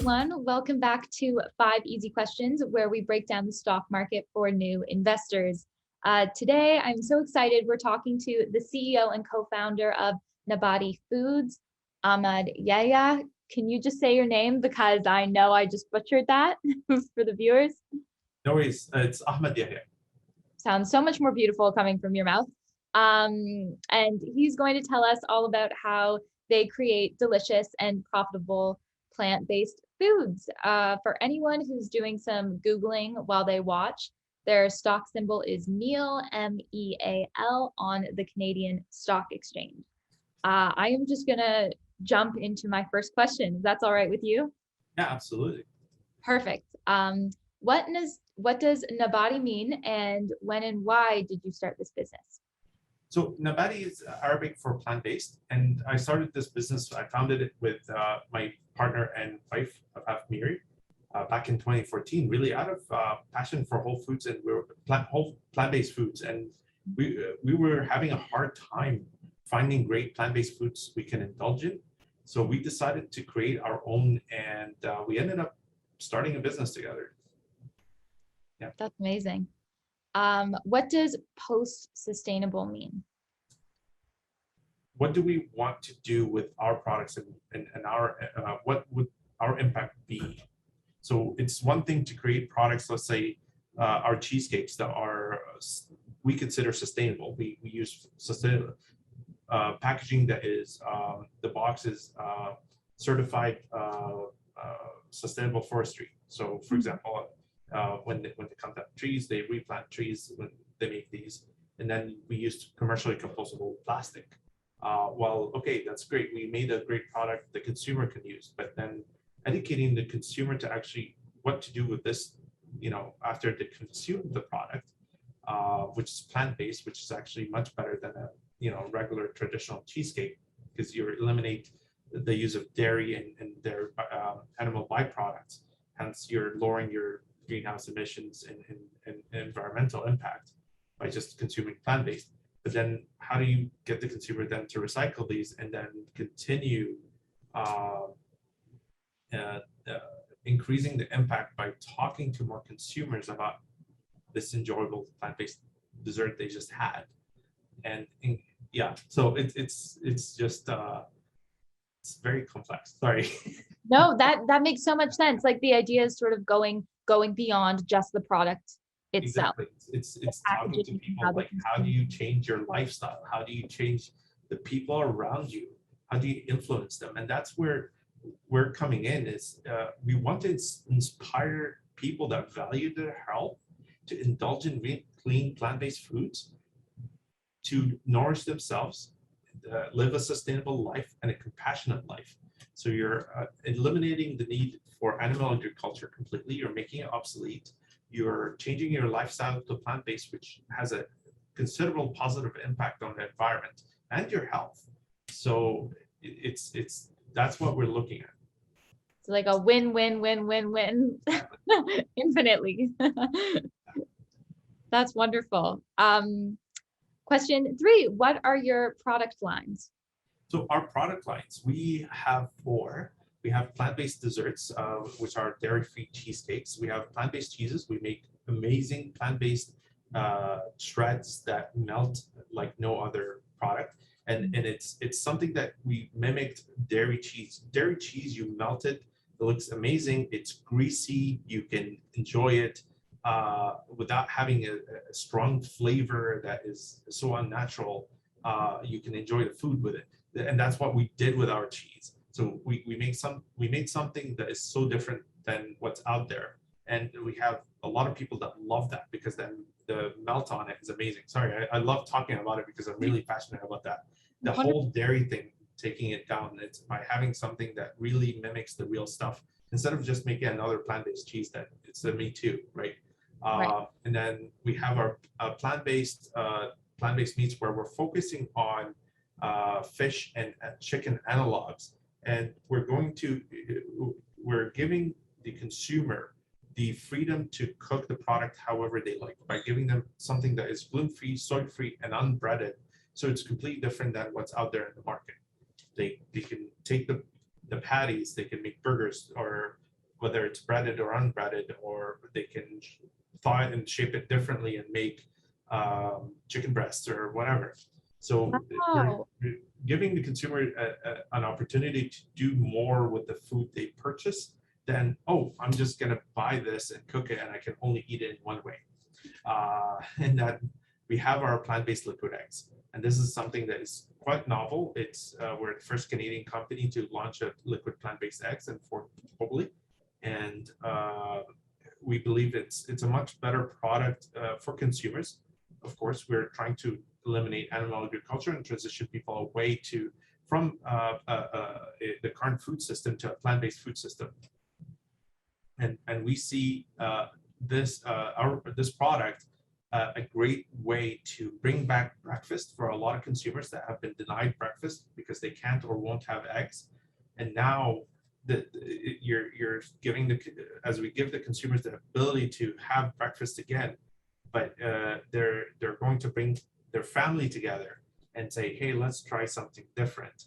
everyone. Welcome back to 5 Easy Questions, where we break down the stock market for new investors. Today, I'm so excited. We're talking to the CEO and co-founder of Nabati Foods, Ahmad Yehya. Can you just say your name? Because I know I just butchered that for the viewers. No worries. It's Ahmad Yehya. Sounds so much more beautiful coming from your mouth. And he's going to tell us all about how they create delicious and profitable plant-based foods. For anyone who's doing some Googling while they watch, their stock symbol is MEAL, MEAL, on the Canadian Stock Exchange. I am just going to jump into my first question. If that's all right with you? Yeah, absolutely. Perfect. What does Nabati mean, and when and why did you start this business? So Nabati is Arabic for plant-based, and I started this business. I founded it with my partner and wife, Miri, back in 2014. Really out of passion for whole foods, and we were plant-based foods, and we were having a hard time finding great plant-based foods we can indulge in. So we decided to create our own, and we ended up starting a business together. Yeah, that's amazing. What does post-sustainable mean? What do we want to do with our products, and our what would our impact be? So it's one thing to create products, let's say our cheesecakes that are we consider sustainable. We use sustainable packaging that is the box is certified sustainable forestry. So for example, when they come to trees, they replant trees when they make these, and then we use commercially compostable plastic. Well, okay, that's great. We made a great product the consumer can use, but then educating the consumer to actually what to do with this, after they consume the product, which is plant-based, which is actually much better than a regular traditional cheesecake, because you eliminate the use of dairy and their animal byproducts. Hence, you're lowering your greenhouse emissions and environmental impact by just consuming plant-based. But then how do you get the consumer then to recycle these and then continue increasing the impact by talking to more consumers about this enjoyable plant-based dessert they just had? And yeah, so it's just it's very complex. Sorry. No, that makes so much sense. Like the idea is sort of going beyond just the product itself. Exactly. It's talking to people like, how do you change your lifestyle? How do you change the people around you? How do you influence them? And that's where we're coming in, is we want to inspire people that value their health to indulge in clean plant-based foods, to nourish themselves, live a sustainable life and a compassionate life. So you're eliminating the need for animal agriculture completely. You're making it obsolete. You're changing your lifestyle to plant-based, which has a considerable positive impact on the environment and your health. So that's what we're looking at. It's like a win-win-win-win-win infinitely. That's wonderful. Question 3, what are your product lines? So our product lines, we have 4. We have plant-based desserts, which are dairy-free cheesecakes. We have plant-based cheeses. We make amazing plant-based shreds that melt like no other product. And it's something that we mimicked dairy cheese. Dairy cheese, you melt it. It looks amazing. It's greasy. You can enjoy it without having a strong flavor that is so unnatural. You can enjoy the food with it. And that's what we did with our cheese. So we made something that is so different than what's out there, and we have a lot of people that love that, because then the melt on it is amazing. Sorry, I love talking about it because I'm really passionate about that. The whole dairy thing, taking it down, it's by having something that really mimics the real stuff instead of just making another plant-based cheese that it's a me too, right? Right. And then we have our plant-based meats, where we're focusing on fish and chicken analogs. And we're giving the consumer the freedom to cook the product however they like, by giving them something that is gluten-free, soy-free, and unbreaded. So it's completely different than what's out there in the market. They can take the patties, they can make burgers or whether it's breaded or unbreaded, or they can thaw it and shape it differently and make chicken breasts or whatever. So Wow. we're giving the consumer an opportunity to do more with the food they purchase than, oh, I'm just going to buy this and cook it and I can only eat it in one way. And that we have our plant-based liquid eggs. And this is something that is quite novel. It's we're the first Canadian company to launch a liquid plant-based eggs and for globally. And we believe it's a much better product for consumers. Of course, we're trying to eliminate animal agriculture and transition people away from the current food system to a plant-based food system. And we see this product a great way to bring back breakfast for a lot of consumers that have been denied breakfast because they can't or won't have eggs. And now you're giving as we give the consumers the ability to have breakfast again, but they're going to bring their family together and say, hey, let's try something different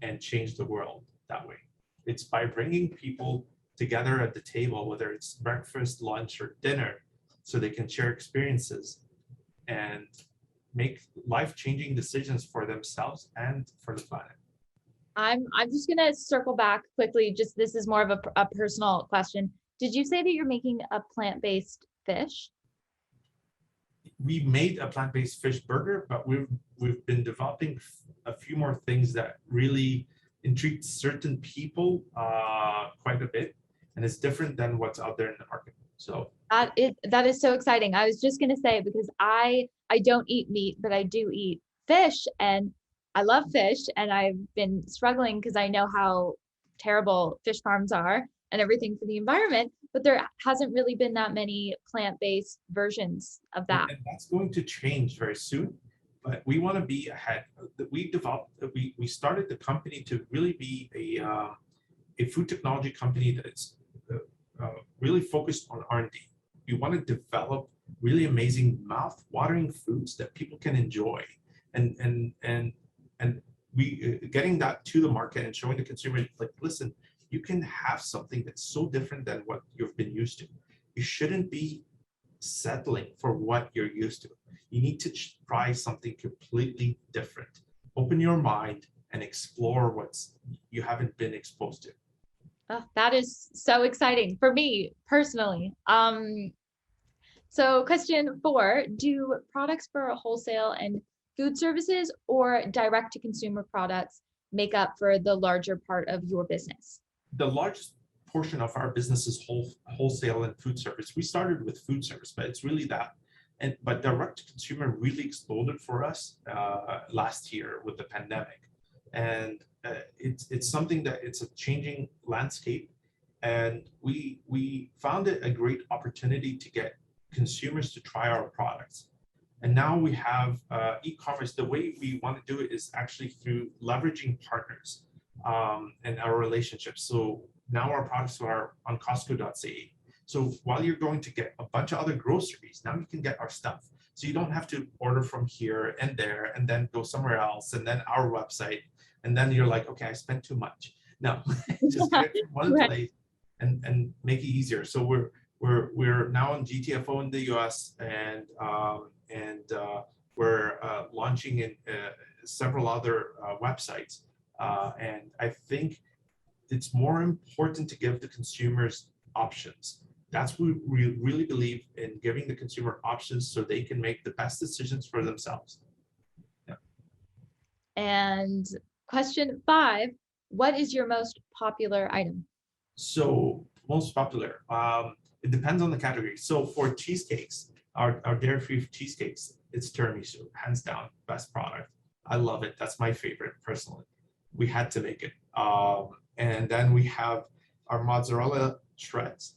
and change the world that way. It's by bringing people together at the table, whether it's breakfast, lunch, or dinner, so they can share experiences and make life-changing decisions for themselves and for the planet. I'm just gonna circle back quickly. Just this is more of a personal question. Did you say that you're making a plant-based fish? We made a plant-based fish burger, but we've been developing a few more things that really intrigue certain people quite a bit, and it's different than what's out there in the market. So that is so exciting. I was just gonna say, because I don't eat meat, but I do eat fish, and I love fish, and I've been struggling because I know how terrible fish farms are and everything for the environment, but there hasn't really been that many plant-based versions of that. And that's going to change very soon, but we want to be ahead. We started the company to really be a food technology company that's really focused on R&D. We want to develop really amazing mouth-watering foods that people can enjoy, and we getting that to the market and showing the consumer, like, listen, you can have something that's so different than what you've been used to. You shouldn't be settling for what you're used to. You need to try something completely different. Open your mind and explore what's you haven't been exposed to. Oh, that is so exciting for me personally. So question 4, do products for wholesale and food services or direct to consumer products make up for the larger part of your business? The largest portion of our business is wholesale and food service. We started with food service, but it's really that. But direct to consumer really exploded for us last year with the pandemic. And it's something that it's a changing landscape. And we found it a great opportunity to get consumers to try our products. And now we have e-commerce. The way we want to do it is actually through leveraging partners and our relationships. So now our products are on Costco.ca. So while you're going to get a bunch of other groceries, now you can get our stuff. So you don't have to order from here and there and then go somewhere else and then our website. And then you're like, okay, I spent too much. No, just get it from one place and make it easier. So we're now on GTFO in the US, and we're launching in several other websites. And I think it's more important to give the consumers options. That's what we really believe in, giving the consumer options so they can make the best decisions for themselves. Yeah. And question 5, what is your most popular item? So most popular, it depends on the category. So for cheesecakes, our dairy-free cheesecakes, it's tiramisu, hands down, best product. I love it. That's my favorite personally. We had to make it. And then we have our mozzarella shreds.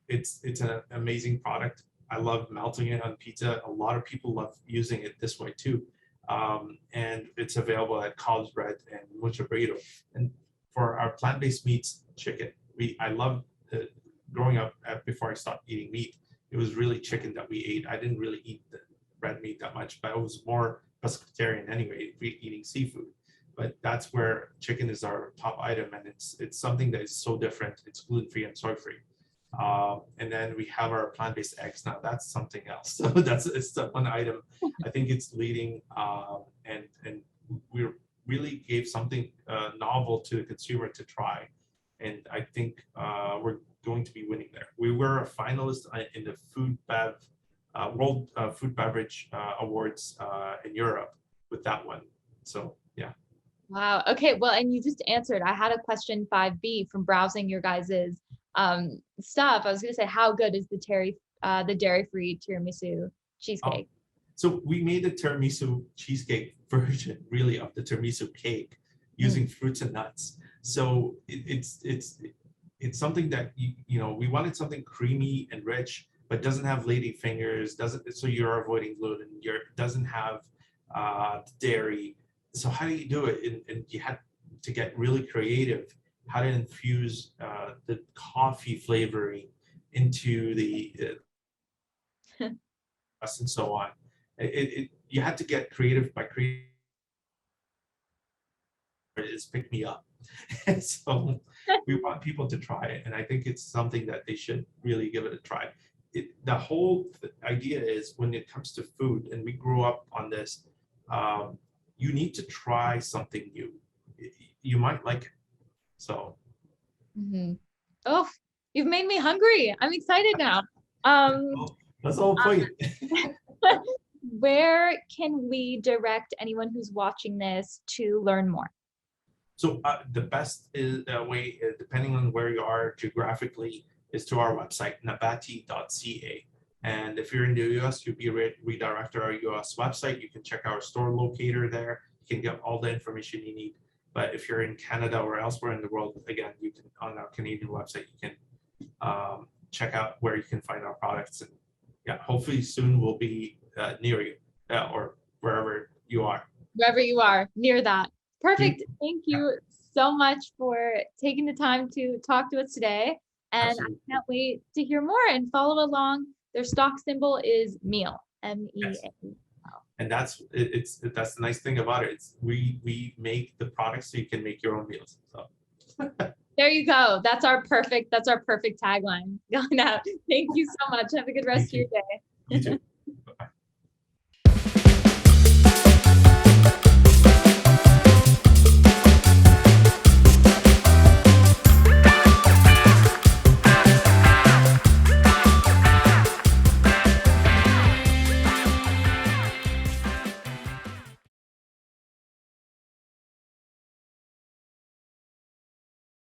It's an amazing product. I love melting it on pizza. A lot of people love using it this way too. And it's available at College Bread and Mucho Burrito. And for our plant-based meats, chicken. I love growing up before I stopped eating meat. It was really chicken that we ate. I didn't really eat the red meat that much, but I was more pescatarian anyway, eating seafood. but that's where chicken is our top item, and it's something that is so different. It's gluten-free and soy-free. And then we have our plant-based eggs. Now that's something else. So it's the one item. I think it's leading, and we really gave something novel to the consumer to try, and I think we're going to be winning there. We were a finalist in the World Food Beverage Awards in Europe with that one. So yeah. Wow. Okay. Well, and you just answered. I had a question 5B from browsing your guys's stuff. I was going to say, how good is the dairy-free tiramisu cheesecake? So we made the tiramisu cheesecake version, really, of the tiramisu cake using fruits and nuts. So it's something that we wanted something creamy and rich, but doesn't have lady fingers. So you're avoiding gluten. Doesn't have dairy. So how do you do it? And you had to get really creative. How to infuse the coffee flavoring into the and so on. You had to get creative by creating. Is pick me up. So we want people to try it, and I think it's something that they should really give it a try. The whole idea is, when it comes to food, and we grew up on this, you need to try something new. You might like it. So. Oh, you've made me hungry. I'm excited now. That's the whole point. Where can we direct anyone who's watching this to learn more? So the best way, depending on where you are geographically, is to our website, Nabati.ca. And if you're in the US, you'll be redirected to our US website. You can check our store locator there. You can get all the information you need. But if you're in Canada or elsewhere in the world, again, you can, on our Canadian website, you can check out where you can find our products. And yeah, hopefully soon we'll be near you or wherever you are. Wherever you are, near that. Perfect. Thank you so much for taking the time to talk to us today. And absolutely. I can't wait to hear more and follow along. Their stock symbol is MEAL, MEAL. And that's the nice thing about it. It's we make the products so you can make your own meals. So there you go. That's our perfect tagline going out. Thank you so much. Have a good rest of your day. You too.